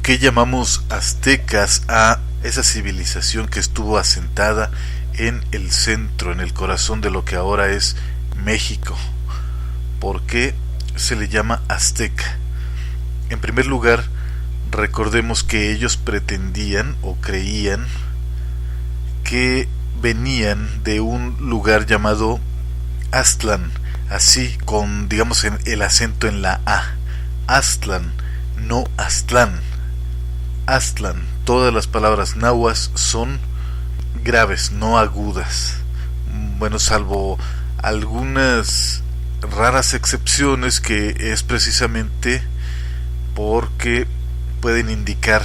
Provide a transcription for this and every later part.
qué llamamos aztecas a esa civilización que estuvo asentada en el centro, en el corazón de lo que ahora es México? ¿Por qué se le llama azteca? En primer lugar, recordemos que ellos pretendían o creían que venían de un lugar llamado Aztlán, así con, digamos, el acento en la A. Aztlán, no Aztlán. Aztlán. Todas las palabras náhuatl son graves, no agudas. Bueno, salvo algunas raras excepciones, que es precisamente porque pueden indicar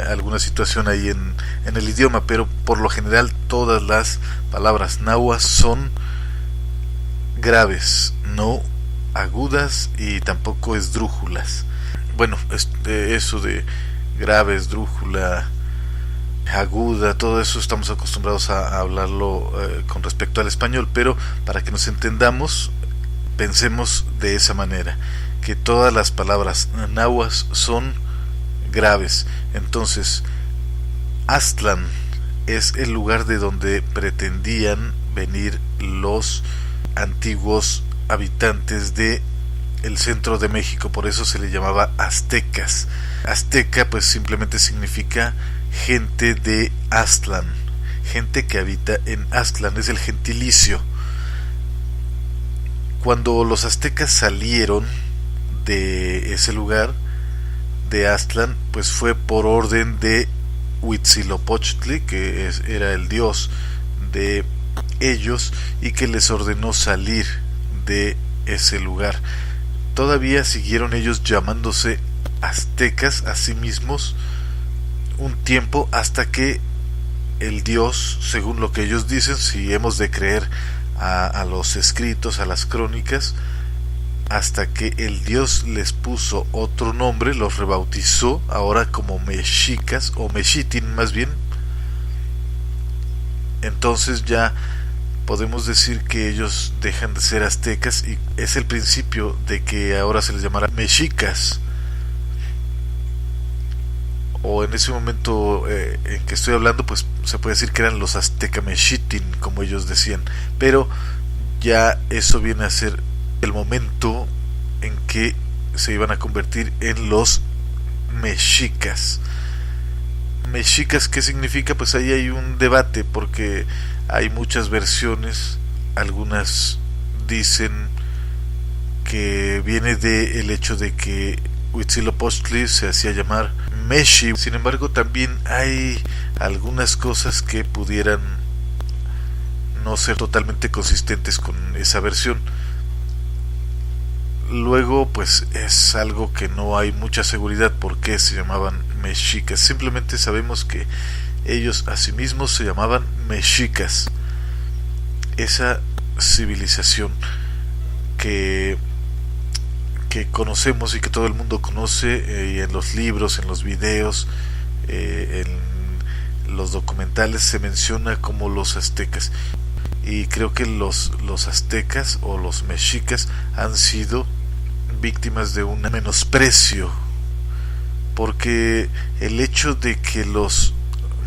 alguna situación ahí en el idioma, pero por lo general todas las palabras náhuatl son graves, no agudas y tampoco esdrújulas. Bueno, eso de grave, esdrújula, aguda, todo eso estamos acostumbrados a hablarlo con respecto al español, pero para que nos entendamos, pensemos de esa manera, que todas las palabras náhuatl son graves. Entonces, Aztlán es el lugar de donde pretendían venir los antiguos habitantes de el centro de México, por eso se le llamaba aztecas. Azteca pues simplemente significa gente de Aztlán, gente que habita en Aztlán, es el gentilicio. Cuando los aztecas salieron de ese lugar de Aztlán, pues fue por orden de Huitzilopochtli, que era el dios de ellos y que les ordenó salir de ese lugar. Todavía siguieron ellos llamándose aztecas a sí mismos un tiempo, hasta que el dios, según lo que ellos dicen, si hemos de creer a los escritos, a las crónicas, hasta que el dios les puso otro nombre, los rebautizó ahora como mexicas o mexitin más bien. Entonces ya podemos decir que ellos dejan de ser aztecas y es el principio de que ahora se les llamará mexicas. O en ese momento en que estoy hablando, pues se puede decir que eran los azteca mexitin, como ellos decían, pero ya eso viene a ser el momento en que se iban a convertir en los mexicas. Mexicas, ¿qué significa? Pues ahí hay un debate, porque hay muchas versiones. Algunas dicen que viene del hecho de que Huitzilopochtli se hacía llamar Meshi. Sin embargo, también hay algunas cosas que pudieran no ser totalmente consistentes con esa versión. Luego, pues es algo que no hay mucha seguridad por qué se llamaban mexicas. Simplemente sabemos que ellos a sí mismos se llamaban mexicas. Esa civilización que conocemos y que todo el mundo conoce, y en los libros, en los videos, en los documentales se menciona como los aztecas. Y creo que los aztecas o los mexicas han sido víctimas de un menosprecio, porque el hecho de que los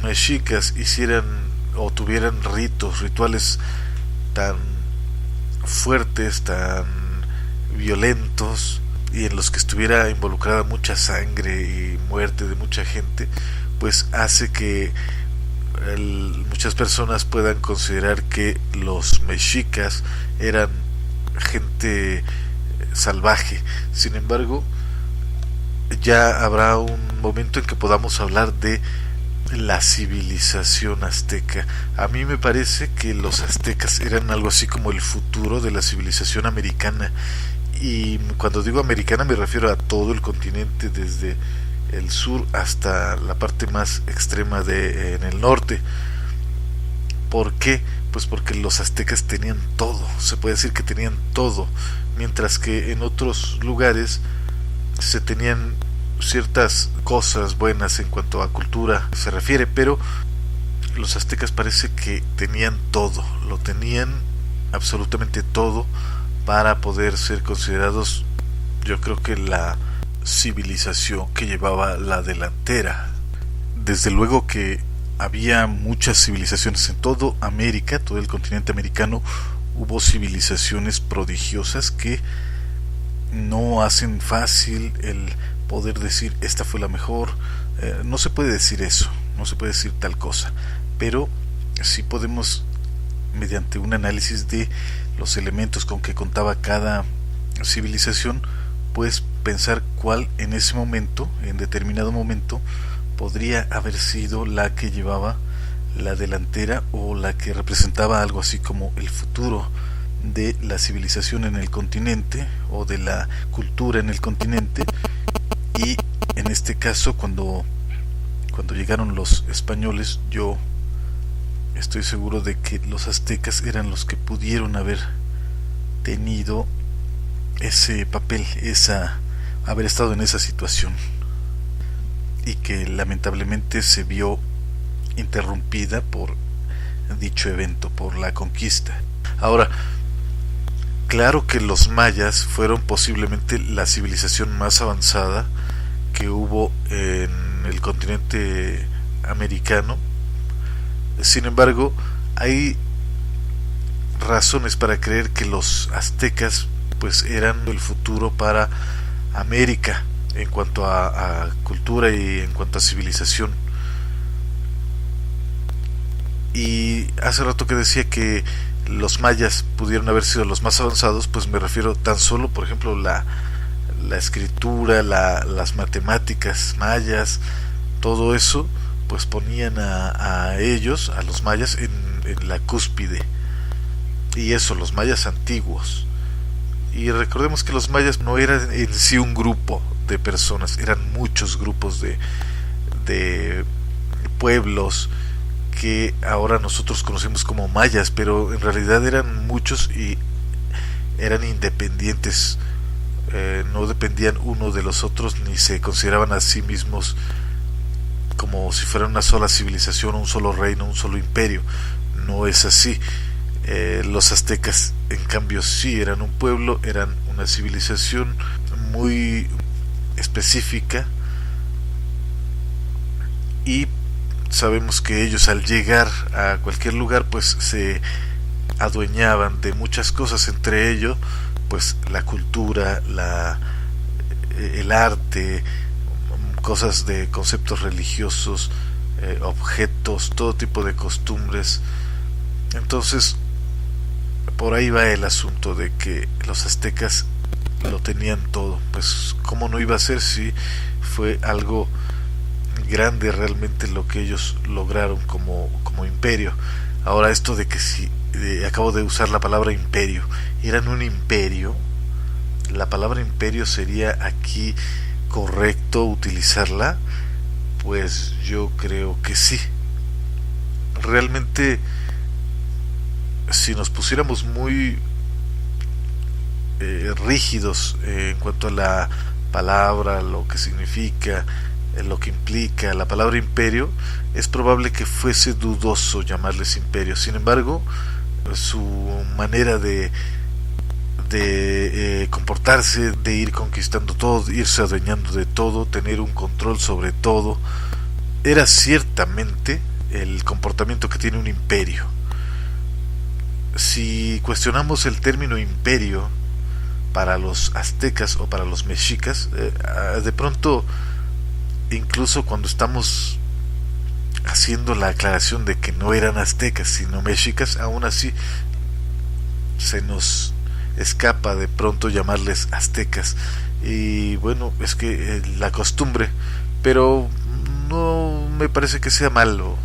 mexicas hicieran o tuvieran rituales tan fuertes, tan violentos, y en los que estuviera involucrada mucha sangre y muerte de mucha gente, pues hace que muchas personas puedan considerar que los mexicas eran gente salvaje. Sin embargo, ya habrá un momento en que podamos hablar de la civilización azteca. A mí me parece que los aztecas eran algo así como el futuro de la civilización americana, y cuando digo americana me refiero a todo el continente, desde el sur hasta la parte más extrema en el norte. ¿Por qué? Pues porque los aztecas tenían todo, se puede decir que tenían todo, mientras que en otros lugares se tenían ciertas cosas buenas en cuanto a cultura se refiere, pero los aztecas parece que tenían todo, lo tenían absolutamente todo para poder ser considerados, yo creo que la civilización que llevaba la delantera. Desde luego que había muchas civilizaciones en toda América, todo el continente americano. Hubo civilizaciones prodigiosas que no hacen fácil el poder decir esta fue la mejor. No se puede decir eso, no se puede decir tal cosa, pero sí podemos, mediante un análisis de los elementos con que contaba cada civilización, pues pensar cuál en ese momento, en determinado momento, podría haber sido la que llevaba la delantera o la que representaba algo así como el futuro de la civilización en el continente o de la cultura en el continente. Y en este caso, cuando llegaron los españoles, yo estoy seguro de que los aztecas eran los que pudieron haber tenido ese papel, haber estado en esa situación, y que lamentablemente se vio interrumpida por dicho evento, por la conquista. Ahora, claro que los mayas fueron posiblemente la civilización más avanzada que hubo en el continente americano. Sin embargo, hay razones para creer que los aztecas pues eran el futuro para América en cuanto a cultura y en cuanto a civilización. Y hace rato que decía que los mayas pudieron haber sido los más avanzados, pues me refiero tan solo, por ejemplo, la escritura, las matemáticas mayas, todo eso, pues ponían a ellos, a los mayas, en la cúspide. Y eso, los mayas antiguos. Y recordemos que los mayas no eran en sí un grupo de personas, eran muchos grupos de pueblos que ahora nosotros conocemos como mayas, pero en realidad eran muchos y eran independientes, no dependían uno de los otros, ni se consideraban a sí mismos como si fueran una sola civilización, un solo reino, un solo imperio. No es así. Los aztecas, en cambio, sí eran un pueblo, eran una civilización muy específica, y sabemos que ellos, al llegar a cualquier lugar, pues se adueñaban de muchas cosas, entre ellos pues la cultura, el arte, cosas de conceptos religiosos, objetos, todo tipo de costumbres. Entonces, por ahí va el asunto de que los aztecas lo tenían todo. Pues cómo no iba a ser si fue algo grande realmente lo que ellos lograron como imperio. Ahora, esto de que si acabo de usar la palabra imperio, eran un imperio, la palabra imperio sería aquí correcto utilizarla. Pues yo creo que sí. Realmente, si nos pusiéramos muy rígidos en cuanto a la palabra, lo que significa, lo que implica la palabra imperio, es probable que fuese dudoso llamarles imperio. Sin embargo, su manera de comportarse, de ir conquistando todo, irse adueñando de todo, tener un control sobre todo, era ciertamente el comportamiento que tiene un imperio. Si cuestionamos el término imperio para los aztecas o para los mexicas, de pronto, incluso cuando estamos haciendo la aclaración de que no eran aztecas sino mexicas, aún así se nos escapa de pronto llamarles aztecas. Y bueno, es que la costumbre, pero no me parece que sea malo.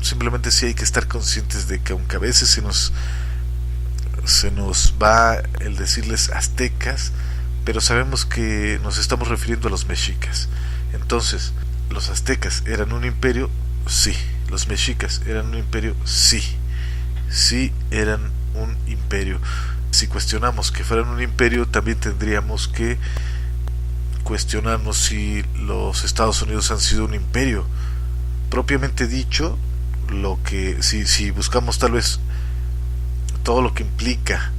Simplemente sí hay que estar conscientes de que aunque a veces se nos va el decirles aztecas, pero sabemos que nos estamos refiriendo a los mexicas. Entonces, ¿los aztecas eran un imperio? Sí. ¿Los mexicas eran un imperio? Sí. Sí eran un imperio. Si cuestionamos que fueran un imperio, también tendríamos que cuestionarnos si los Estados Unidos han sido un imperio. Propiamente dicho, lo que si buscamos tal vez todo lo que implica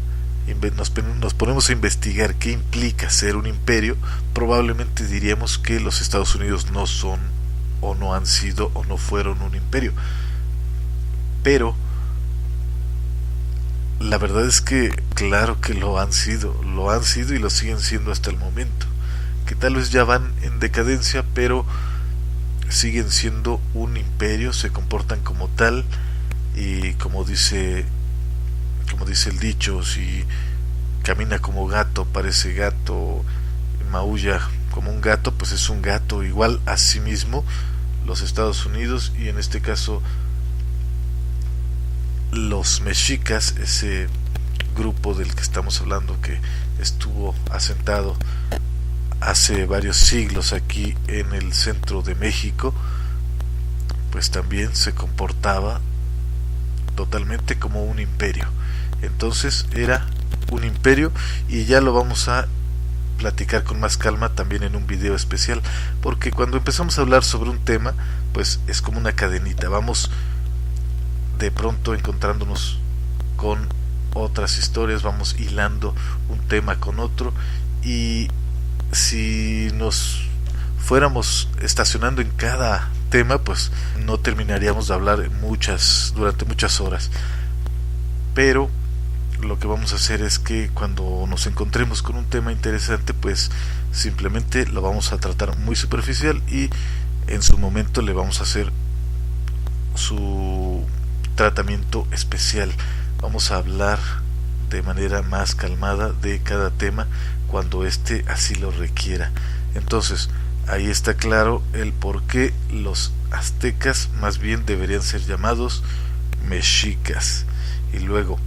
nos ponemos a investigar qué implica ser un imperio, probablemente diríamos que los Estados Unidos no son, o no han sido, o no fueron un imperio. Pero la verdad es que claro que lo han sido y lo siguen siendo hasta el momento, que tal vez ya van en decadencia, pero siguen siendo un imperio, se comportan como tal, y como dice el dicho, si camina como gato parece gato, maulla como un gato, pues es un gato. Igual a sí mismo los Estados Unidos, y en este caso los mexicas, ese grupo del que estamos hablando, que estuvo asentado hace varios siglos aquí en el centro de México, pues también se comportaba totalmente como un imperio. Entonces era un imperio, y ya lo vamos a platicar con más calma también en un video especial, porque cuando empezamos a hablar sobre un tema, pues es como una cadenita, vamos de pronto encontrándonos con otras historias, vamos hilando un tema con otro, y si nos fuéramos estacionando en cada tema, pues no terminaríamos de hablar durante muchas horas. Pero lo que vamos a hacer es que cuando nos encontremos con un tema interesante, pues simplemente lo vamos a tratar muy superficial, y en su momento le vamos a hacer su tratamiento especial. Vamos a hablar de manera más calmada de cada tema cuando éste así lo requiera. Entonces, ahí está claro el por qué los aztecas más bien deberían ser llamados mexicas. Y luego,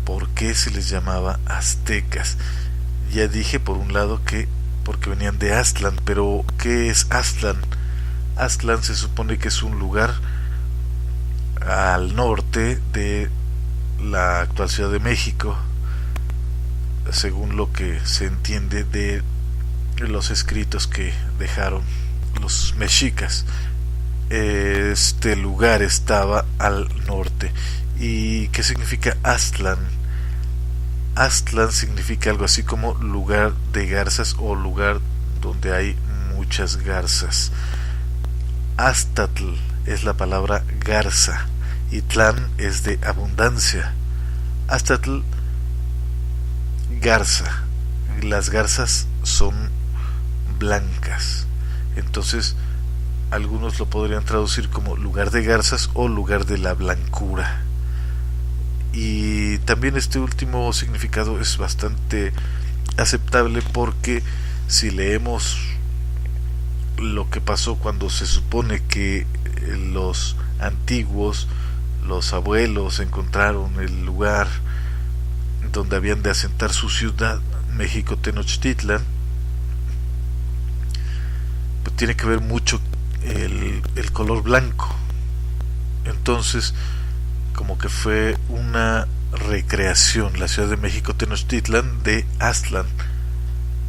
¿por qué se les llamaba aztecas? Ya dije por un lado que porque venían de Aztlán, pero ¿qué es Aztlán? Aztlán se supone que es un lugar al norte de la actual Ciudad de México, según lo que se entiende de los escritos que dejaron los mexicas. Este lugar estaba al norte. ¿Y qué significa Aztlán? Aztlán significa algo así como lugar de garzas, o lugar donde hay muchas garzas. Aztatl es la palabra garza, y tlán es de abundancia. Aztatl, garza. Las garzas son blancas, entonces algunos lo podrían traducir como lugar de garzas o lugar de la blancura. Y también este último significado es bastante aceptable, porque si leemos lo que pasó cuando se supone que los antiguos, los abuelos, encontraron el lugar donde habían de asentar su ciudad, México Tenochtitlan, pues tiene que ver mucho el color blanco. Entonces, como que fue una recreación la Ciudad de México Tenochtitlan de Aztlán.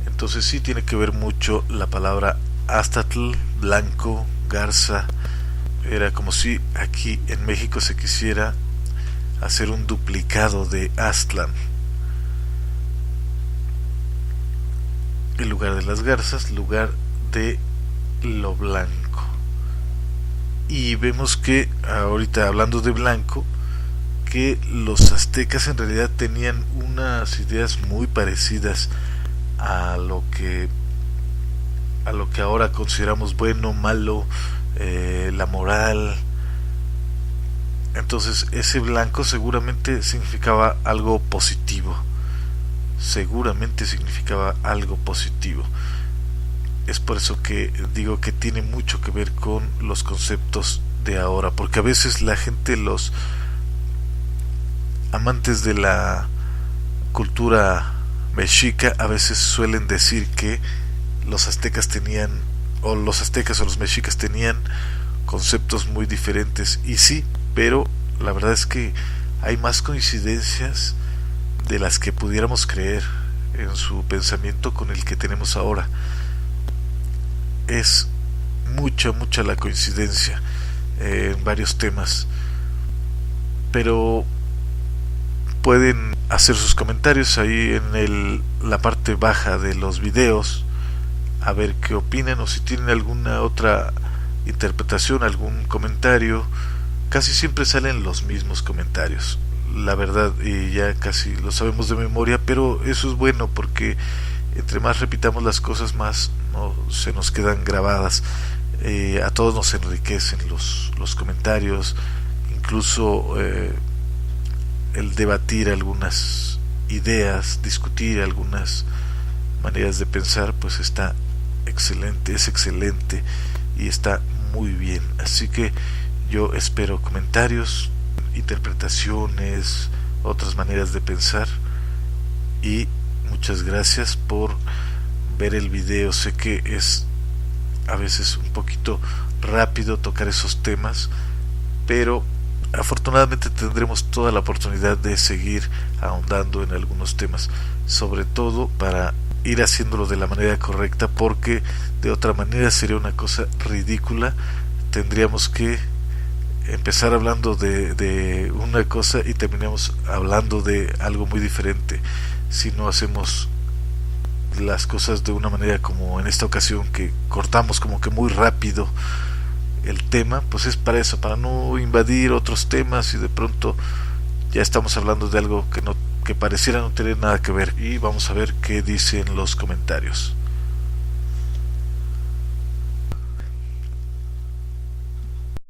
Entonces sí tiene que ver mucho la palabra Aztatl, blanco, garza. Era como si aquí en México se quisiera hacer un duplicado de Aztlán. En lugar de las garzas, lugar de lo blanco. Y vemos que ahorita, hablando de blanco, que los aztecas en realidad tenían unas ideas muy parecidas a lo que ahora consideramos bueno, malo, la moral. Entonces ese blanco seguramente significaba algo positivo. Es por eso que digo que tiene mucho que ver con los conceptos de ahora, porque a veces la gente, los amantes de la cultura mexica, a veces suelen decir que los aztecas tenían, o los aztecas o los mexicas tenían conceptos muy diferentes, y sí, pero la verdad es que hay más coincidencias de las que pudiéramos creer en su pensamiento con el que tenemos ahora. Es mucha la coincidencia en varios temas, pero pueden hacer sus comentarios ahí en la parte baja de los videos, a ver qué opinan o si tienen alguna otra interpretación, algún comentario. Casi siempre salen los mismos comentarios, la verdad, y ya casi lo sabemos de memoria, pero eso es bueno porque entre más repitamos las cosas, más no se nos quedan grabadas. A todos nos enriquecen los comentarios, incluso el debatir algunas ideas, discutir algunas maneras de pensar, pues está excelente, es excelente y está muy bien. Así que yo espero comentarios, interpretaciones, otras maneras de pensar, y muchas gracias por ver el video. Sé que es a veces un poquito rápido tocar esos temas, pero afortunadamente tendremos toda la oportunidad de seguir ahondando en algunos temas, sobre todo para ir haciéndolo de la manera correcta, porque de otra manera sería una cosa ridícula. Tendríamos que empezar hablando de una cosa y terminamos hablando de algo muy diferente si no hacemos las cosas de una manera como en esta ocasión, que cortamos como que muy rápido el tema. Pues es para eso, para no invadir otros temas y de pronto ya estamos hablando de algo que pareciera no tener nada que ver. Y vamos a ver qué dicen los comentarios.